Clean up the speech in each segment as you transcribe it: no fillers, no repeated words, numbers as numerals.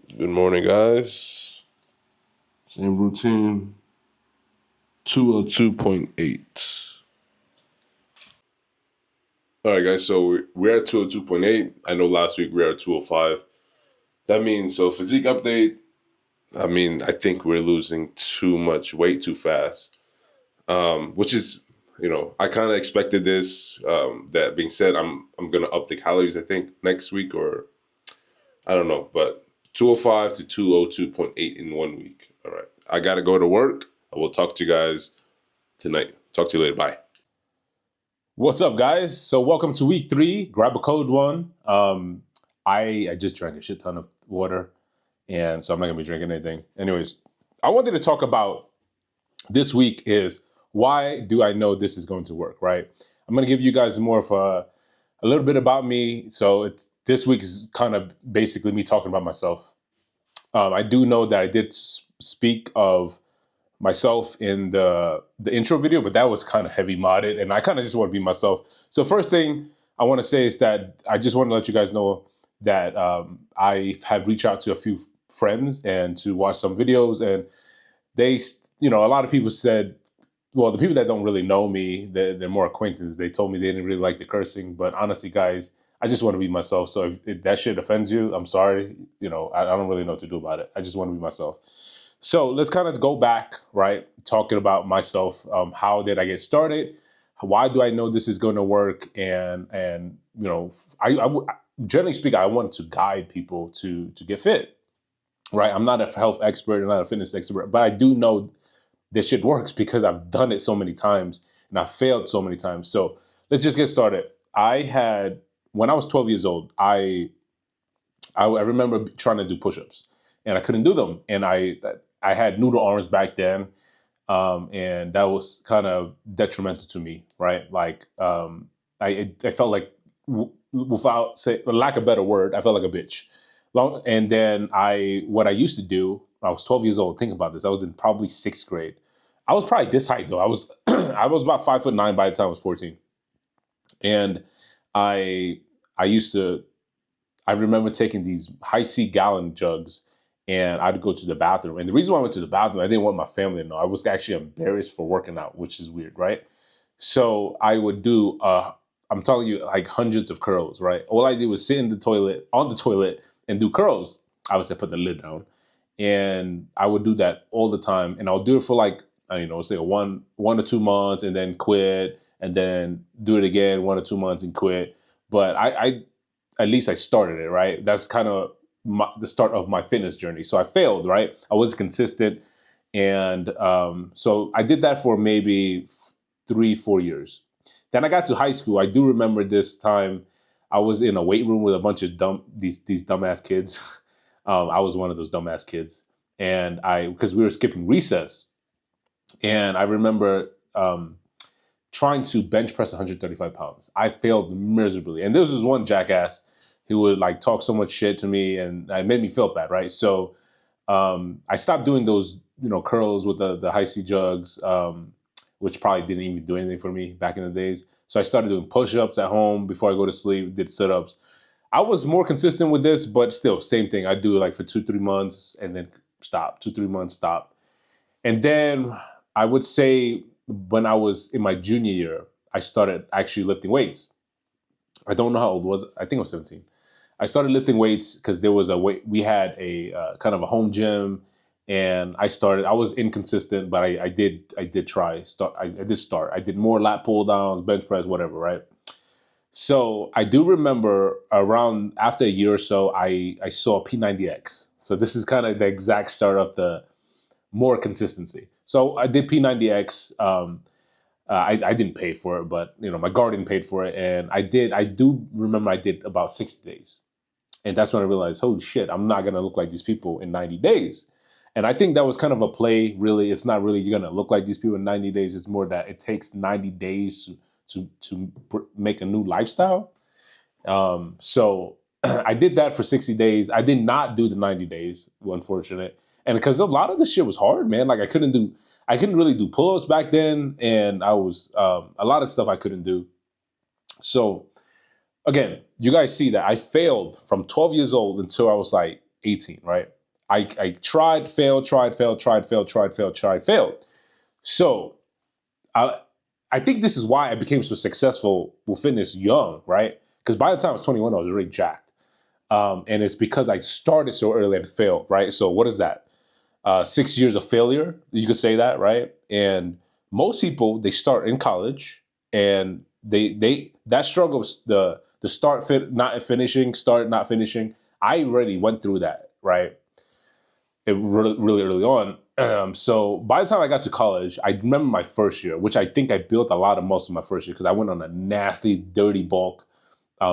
Good morning, guys. Same routine. 202.8. All right, guys. So we're at 202.8. I know last week we were at 205. That means, so physique update. I think we're losing too much weight too fast, which is, I kind of expected this. That being said, I'm going to up the calories, I think, next week, or I don't know, but 205 to 202.8 in 1 week. All right. I got to go to work. I will talk to you guys tonight. Talk to you later. Bye. What's up, guys? So welcome to week 3. Grab a cold one. I just drank a shit ton of water, and so I'm not gonna be drinking anything. Anyways, I wanted to talk about this week is why do I know this is going to work, right? I'm gonna give you guys more of a little bit about me. So this week is kind of basically me talking about myself. I do know that I did speak of myself in the intro video, but that was kind of heavy modded, and I kind of just want to be myself. So first thing I want to say is that I just want to let you guys know that I have reached out to a few friends and to watch some videos, and they, a lot of people said, well, the people that don't really know me, they're more acquaintances. They told me they didn't really like the cursing, but honestly, guys, I just want to be myself. So if that shit offends you, I'm sorry. I don't really know what to do about it. I just want to be myself. So let's kind of go back, right? Talking about myself. How did I get started? Why do I know this is going to work? And generally speaking, I want to guide people to get fit, right? I'm not a health expert, I'm not a fitness expert, but I do know this shit works because I've done it so many times and I failed so many times. So let's just get started. When I was 12 years old, I remember trying to do push-ups and I couldn't do them. And I had noodle arms back then, and that was kind of detrimental to me, right? Like I felt like, without say, lack of a better word, I felt like a bitch. And then what I used to do, I was 12 years old. Think about this. I was in probably 6th grade. I was probably this height though. I was I was about 5'9" by the time I was 14, and I I used to I remember taking these high-C gallon jugs, and I'd go to the bathroom. And the reason why I went to the bathroom, I didn't want my family to know. I was actually embarrassed for working out, which is weird, right? So I would do, I'm telling you, like hundreds of curls, right? All I did was sit in the toilet, on the toilet, and do curls. I would say put the lid down, and I would do that all the time. And I'll do it for like, I don't know, say 1 or 2 months, and then quit, and then do it again 1 or 2 months and quit. But I at least I started it, right? That's kind of the start of my fitness journey. So I failed, right? I was consistent. And so I did that for maybe 3, 4 years. Then I got to high school. I do remember this time I was in a weight room with a bunch of these dumbass kids. I was one of those dumbass kids. And because we were skipping recess. And I remember trying to bench press 135 pounds. I failed miserably. And this was one jackass who would like talk so much shit to me, and it made me feel bad, right? So I stopped doing those, curls with the Hi-C jugs, which probably didn't even do anything for me back in the days. So I started doing push-ups at home before I go to sleep, did sit-ups. I was more consistent with this, but still, same thing. I do it like for 2, 3 months and then stop, 2, 3 months, stop. And then I would say when I was in my junior year, I started actually lifting weights. I don't know how old it was. I think I was 17. I started lifting weights because there was a weight. We had a kind of a home gym, and I started. I was inconsistent, but I did try. I did start. I did more lat pull downs, bench press, whatever. Right. So I do remember around after a year or so, I saw P90X. So this is kind of the exact start of the more consistency. So I did P90X. I didn't pay for it, but my guardian paid for it, and I do remember I did about 60 days, and that's when I realized, holy shit, I'm not gonna look like these people in 90 days. And I think that was kind of a play. Really, it's not really you're gonna look like these people in 90 days. It's more that it takes 90 days to make a new lifestyle. So I did that for 60 days. I did not do the 90 days, unfortunate. And because a lot of the shit was hard, man. Like I couldn't really do pull-ups back then. And I was, a lot of stuff I couldn't do. So again, you guys see that I failed from 12 years old until I was like 18, right? I tried, failed, tried, failed, tried, failed, tried, failed, tried, failed. So I think this is why I became so successful with fitness young, right? Because by the time I was 21, I was already jacked. And it's because I started so early and failed, right? So what is that? 6 years of failure, you could say that, right? And most people, they start in college and they that struggle, the start fit not finishing, start not finishing. I already went through that, right? It really, really early on. So by the time I got to college, I remember my first year, which I think I built a lot of muscle my first year because I went on a nasty, dirty bulk,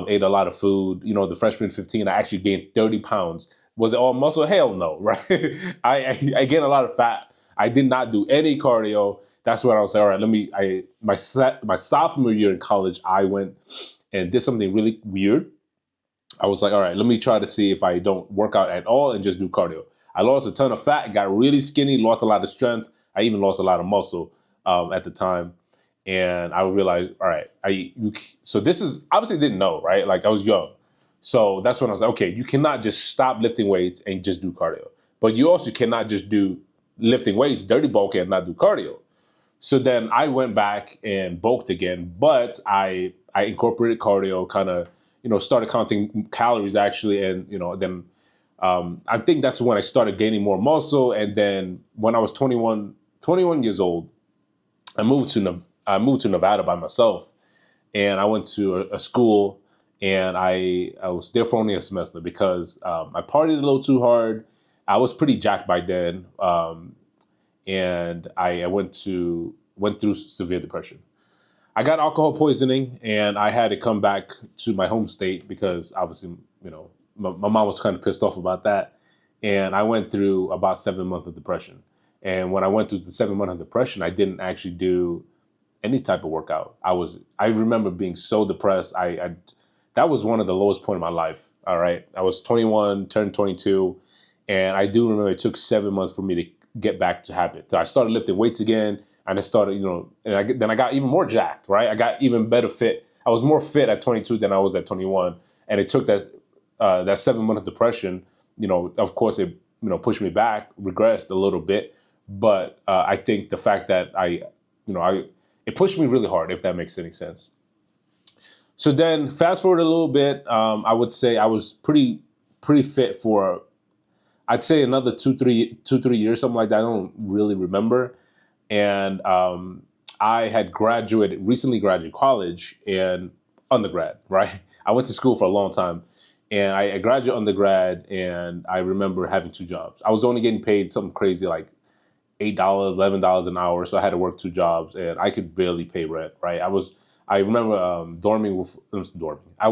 ate a lot of food. You know, the freshman 15, I actually gained 30 pounds. Was it all muscle? Hell no, right? I gained a lot of fat. I did not do any cardio. That's when I was like, all right, my sophomore year in college, I went and did something really weird. I was like, all right, let me try to see if I don't work out at all and just do cardio. I lost a ton of fat, got really skinny, lost a lot of strength. I even lost a lot of muscle at the time. And I realized, all right, so this is obviously didn't know, right? Like I was young. So that's when I was like, okay, you cannot just stop lifting weights and just do cardio. But you also cannot just do lifting weights, dirty bulk, and not do cardio. So then I went back and bulked again, but I incorporated cardio, kind of, started counting calories actually, and then I think that's when I started gaining more muscle. And then when I was 21 years old, I moved to Nevada by myself, and I went to a school, and I was there for only a semester because I partied a little too hard. I was pretty jacked by then, and I went through severe depression. I got alcohol poisoning, and I had to come back to my home state because obviously, my mom was kind of pissed off about that. And I went through about 7 months of depression. And when I went through the 7 months of depression, I didn't actually do any type of workout. I remember being so depressed. That was one of the lowest point of my life. All right. I was 21, turned 22. And I do remember it took 7 months for me to get back to habit. So I started lifting weights again. And I started, then I got even more jacked, right? I got even better fit. I was more fit at 22 than I was at 21. And it took that 7 month of depression, of course it, pushed me back, regressed a little bit. But I think the fact that it pushed me really hard, if that makes any sense. So then fast forward a little bit, I would say I was pretty fit for, I'd say another 2, 3 years, something like that. I don't really remember. And I had recently graduated college and undergrad, right? I went to school for a long time, and I graduated undergrad, and I remember having 2 jobs. I was only getting paid something crazy like $8, $11 an hour, so I had to work 2 jobs, and I could barely pay rent, right? I remember I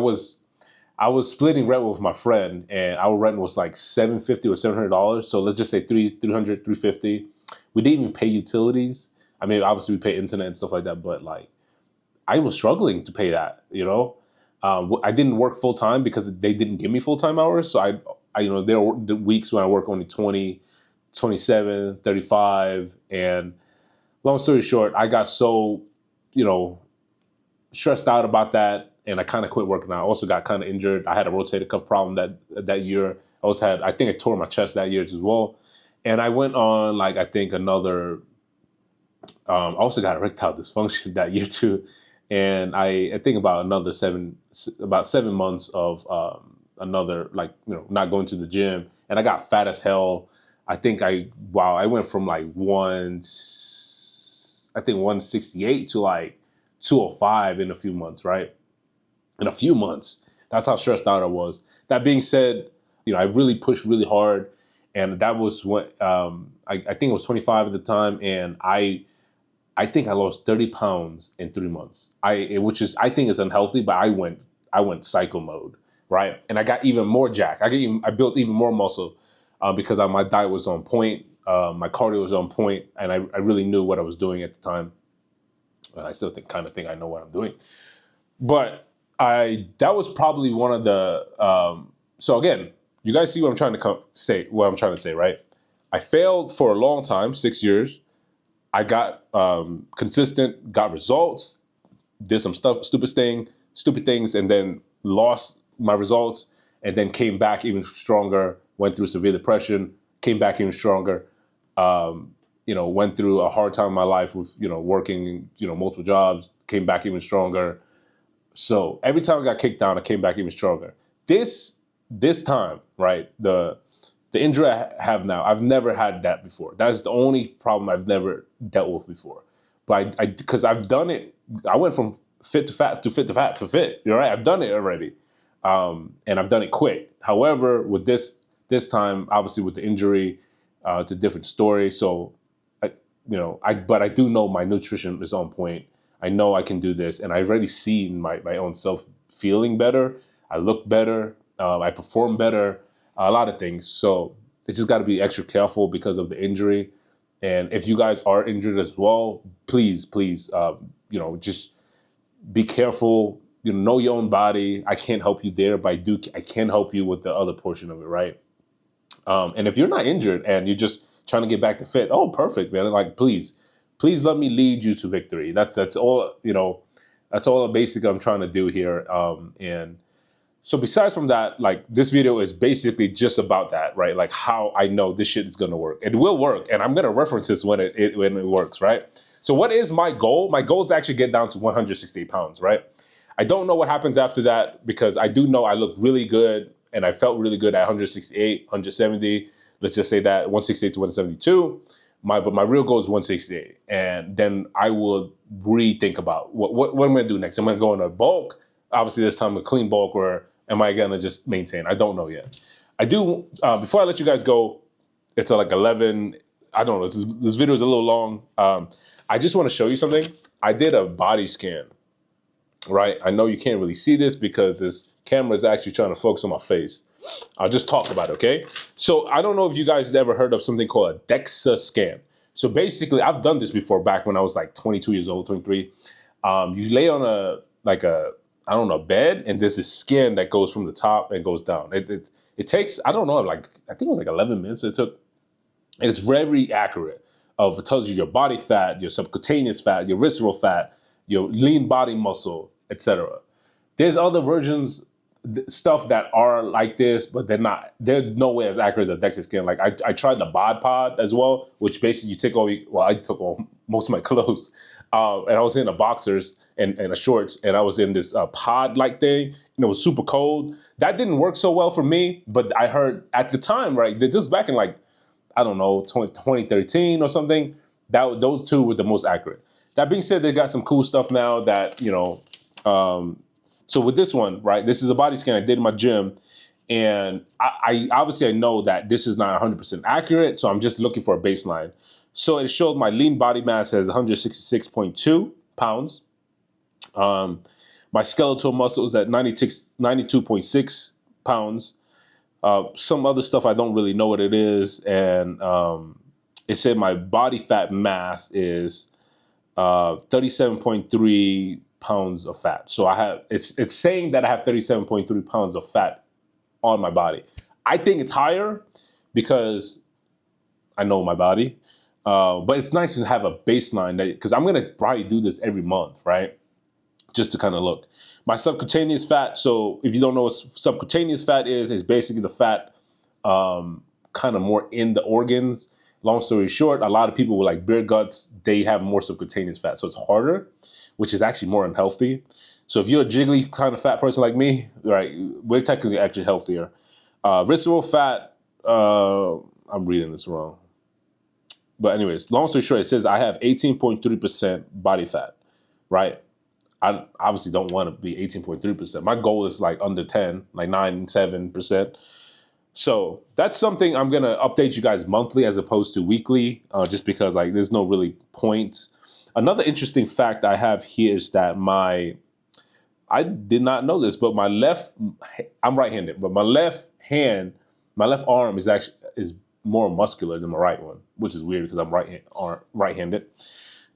was splitting rent with my friend, and our rent was like $750 or $700. So let's just say 300, 350. We didn't even pay utilities. I mean, obviously we pay internet and stuff like that, but like I was struggling to pay that. I didn't work full time because they didn't give me full time hours. So there were the weeks when I work only 20, 27, 35, and long story short, I got so stressed out about that, and I kind of quit working out. I also got kind of injured. I had a rotator cuff problem that year. I think I tore my chest that year as well. And I went on I think another, I also got erectile dysfunction that year too. And I think about 7 months of another, not going to the gym. And I got fat as hell. I think I went from 168 to 205 in a few months, right? In a few months. That's how stressed out I was. That being said, I really pushed really hard. And that was when I think I was 25 at the time, and I think I lost 30 pounds in 3 months. Which is, I think is unhealthy, but I went psycho mode, right? And I got even more jacked. I built even more muscle because my diet was on point, my cardio was on point, and I really knew what I was doing at the time. I still think I know what I'm doing, but that was probably one of the. So again, you guys see what I'm trying to say. What I'm trying to say, right? I failed for a long time, 6 years. I got consistent, got results, did some stupid things, and then lost my results, and then came back even stronger, went through severe depression, came back even stronger. Went through a hard time in my life with, working, multiple jobs, came back even stronger. So every time I got kicked down, I came back even stronger. This time, right, the injury I have now, I've never had that before. That's the only problem I've never dealt with before. But because I've done it, I went from fit to fat to fit to fat to fit. You're right, I've done it already, and I've done it quick. However, with this time, obviously with the injury, it's a different story. So, but I do know my nutrition is on point. I know I can do this, and I already see my own self feeling better. I look better. I perform better. A lot of things. So it's just got to be extra careful because of the injury. And if you guys are injured as well, please, just be careful. Know your own body. I can't help you there, but I can help you with the other portion of it, right? And if you're not injured and you're just trying to get back to fit, oh, perfect, man. Like, please let me lead you to victory. That's all, that's all basically I'm trying to do here. And so besides from that, like, this video is basically just about that, right? Like, how I know this shit is going to work. It will work. And I'm going to reference this when it works, right? So what is my goal? My goal is to actually get down to 168 pounds, right? I don't know what happens after that, because I do know I look really good and I felt really good at 168, 170. Let's just say that 168 to 172. But my real goal is 168. And then I will rethink about what I'm going to do next. I'm going to go in a bulk. Obviously, this time a clean bulk, or am I going to just maintain? I don't know yet. I do, before I let you guys go, it's like 11, I don't know, this video is a little long. I just want to show you something. I did a body scan, right? I know you can't really see this because this camera is actually trying to focus on my face. I'll just talk about it, okay? So I don't know if you guys have ever heard of something called a DEXA scan. So basically, I've done this before back when I was like 22 years old, 23. You lay on a bed, and there's this scan that goes from the top and goes down. It takes, I don't know, I think it was like 11 minutes it took. And it's very accurate. It tells you your body fat, your subcutaneous fat, your visceral fat, your lean body muscle, etc. There's other versions, stuff that are like this, but they're no way as accurate as a DEXA scan. Like, I tried the Bod Pod as well, which basically you take I took all most of my clothes. And I was in a boxers and a shorts, and I was in this pod-like thing, and it was super cold. That didn't work so well for me, but I heard at the time, right, that just back in 2013 or something, those two were the most accurate. That being said, they got some cool stuff now that, so with this one, right, this is a body scan I did in my gym, and I obviously I know that this is not 100% accurate, so I'm just looking for a baseline. So it showed my lean body mass as 166.2 pounds. My skeletal muscle is at 92.6 pounds. Some other stuff I don't really know what it is, and it said my body fat mass is 37.3 pounds of fat. So it's saying that I have 37.3 pounds of fat on my body. I think it's higher because I know my body. But it's nice to have a baseline, because I'm going to probably do this every month, right? Just to kind of look. My subcutaneous fat, so if you don't know what subcutaneous fat is, it's basically the fat kind of more in the organs. Long story short, a lot of people with like beer guts, they have more subcutaneous fat. So it's harder, which is actually more unhealthy. So if you're a jiggly kind of fat person like me, right, we're technically actually healthier. Visceral fat, I'm reading this wrong. But anyways, long story short, it says I have 18.3% body fat, right? I obviously don't want to be 18.3%. My goal is like under 10, like 9, 7%. So that's something I'm going to update you guys monthly as opposed to weekly, just because like there's no really point. Another interesting fact I have here is that I did not know this, but I'm right-handed, but my left arm is more muscular than my right one, which is weird because I'm right-handed.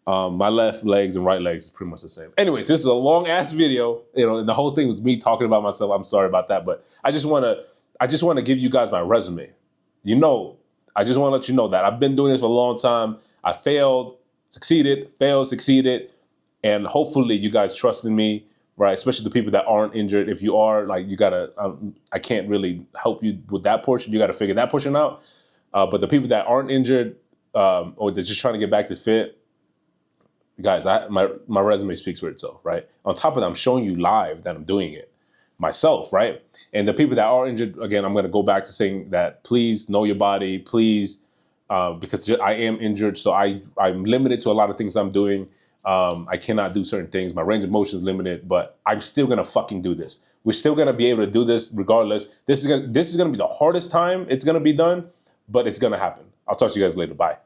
My left legs and right legs is pretty much the same. Anyways, this is a long ass video, and the whole thing was me talking about myself. I'm sorry about that, but I just want to give you guys my resume. I just want to let you know that I've been doing this for a long time. I failed, succeeded, and hopefully you guys trust in me, right? Especially the people that aren't injured. If you are, like, you gotta, I can't really help you with that portion. You got to figure that portion out. But the people that aren't injured, or they're just trying to get back to fit, guys, my resume speaks for itself, right? On top of that, I'm showing you live that I'm doing it myself, right? And the people that are injured, again, I'm going to go back to saying that please know your body, please, because I am injured, so I'm limited to a lot of things I'm doing. I cannot do certain things. My range of motion is limited, but I'm still gonna fucking do this. We're still gonna be able to do this regardless. This is gonna be the hardest time it's gonna be done, but it's gonna happen. I'll talk to you guys later. Bye.